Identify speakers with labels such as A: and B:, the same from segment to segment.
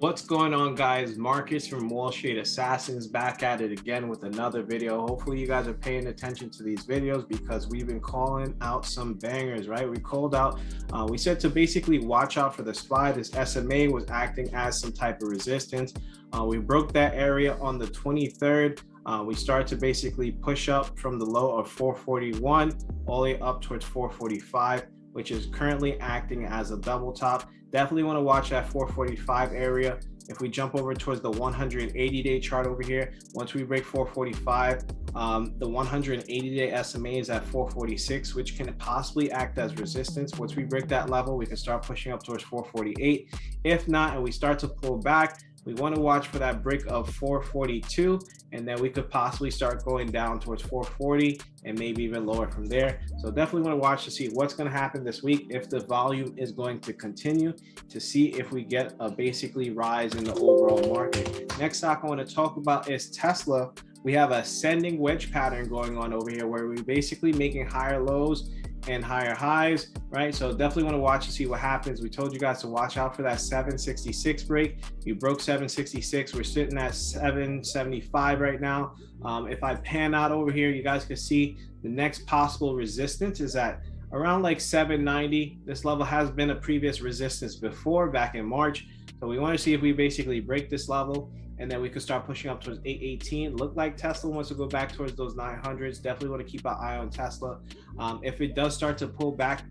A: What's going on, guys? Marcus from Wall Street Assassins back at it again with another video. Hopefully you guys are paying attention to these videos because we've been calling out some bangers, right? We called out, we said to basically watch out for the SPY. This SMA was acting as some type of resistance. We broke that area on the 23rd. We started to basically push up from the low of 441 all the way up towards 445, which is currently acting as a double top. Definitely want to watch that 445 area. If we jump over towards the 180-day chart over here, once we break 445, the 180-day SMA is at 446, which can possibly act as resistance. Once we break that level, we can start pushing up towards 448. If not, and we start to pull back, we want to watch for that break of 442, and then we could possibly start going down towards 440 and maybe even lower from there. So definitely want to watch to see what's going to happen this week, if the volume is going to continue, to see if we get a basically rise in the overall market. Next stock I want to talk about is Tesla. We have a ascending wedge pattern going on over here where we're basically making higher lows and higher highs, right? So definitely want to watch to see what happens. We told you guys to watch out for that 766 break. We broke 766. We're sitting at 775 right now. If I pan out over here, you guys can see the next possible resistance is at around like 790. This level has been a previous resistance before back in March. So we want to see if we basically break this level, and then we could start pushing up towards 818. Look like Tesla wants to go back towards those 900s. Definitely want to keep an eye on Tesla. If it does start to pull back,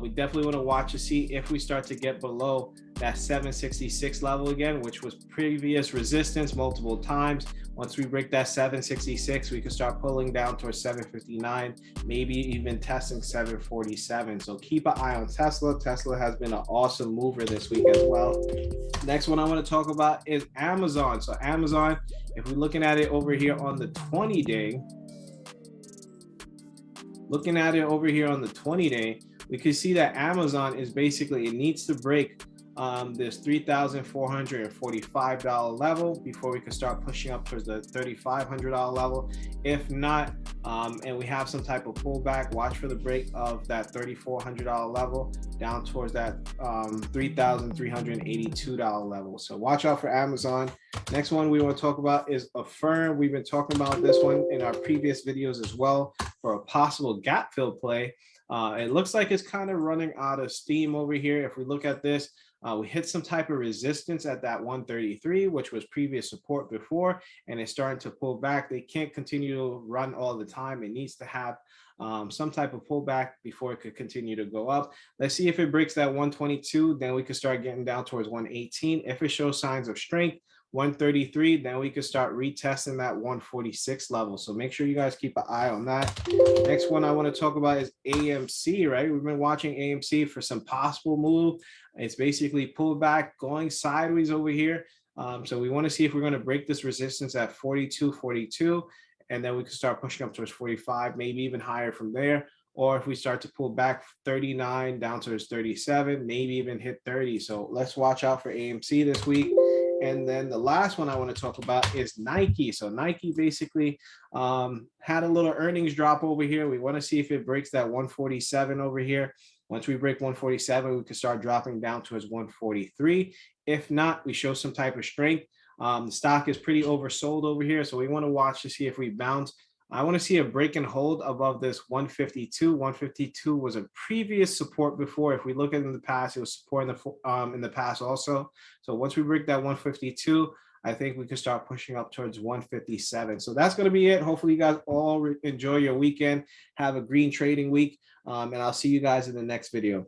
A: we definitely want to watch to see if we start to get below that 766 level again, which was previous resistance multiple times. Once we break that 766, we can start pulling down towards 759, maybe even testing 747. So keep an eye on Tesla. Tesla has been an awesome mover this week as well. Next one I want to talk about is Amazon. So Amazon, if we're looking at it over here on the 20-day, we can see that Amazon is basically, it needs to break this $3,445 level before we can start pushing up towards the $3,500 level. If not, and we have some type of pullback, watch for the break of that $3,400 level down towards that $3,382 level. So watch out for Amazon. Next one we want to talk about is Affirm. We've been talking about this one in our previous videos as well for a possible gap fill play. It looks like it's kind of running out of steam over here. If we look at this, we hit some type of resistance at that 133, which was previous support before, and it's starting to pull back. They can't continue to run all the time. It needs to have some type of pullback before it could continue to go up. Let's see if it breaks that 122, then we can start getting down towards 118. If it shows signs of strength, 133, then we could start retesting that 146 level. So make sure you guys keep an eye on that. Next one I want to talk about is AMC, right? We've been watching AMC for some possible move. It's basically pulled back, going sideways over here. So we want to see if we're going to break this resistance at 42.42, and then we can start pushing up towards 45, maybe even higher from there. Or if we start to pull back 39 down towards 37, maybe even hit 30. So let's watch out for AMC this week. And then the last one I want to talk about is Nike. So Nike basically had a little earnings drop over here. We want to see if it breaks that 147 over here. Once we break 147, we can start dropping down towards 143. If not, we show some type of strength. The stock is pretty oversold over here, so we want to watch to see if we bounce. I want to see a break and hold above this 152. 152 was a previous support before. If we look at it in the past, it was support in the past also. So once we break that 152, I think we can start pushing up towards 157. So that's going to be it. Hopefully you guys all enjoy your weekend. Have a green trading week. And I'll see you guys in the next video.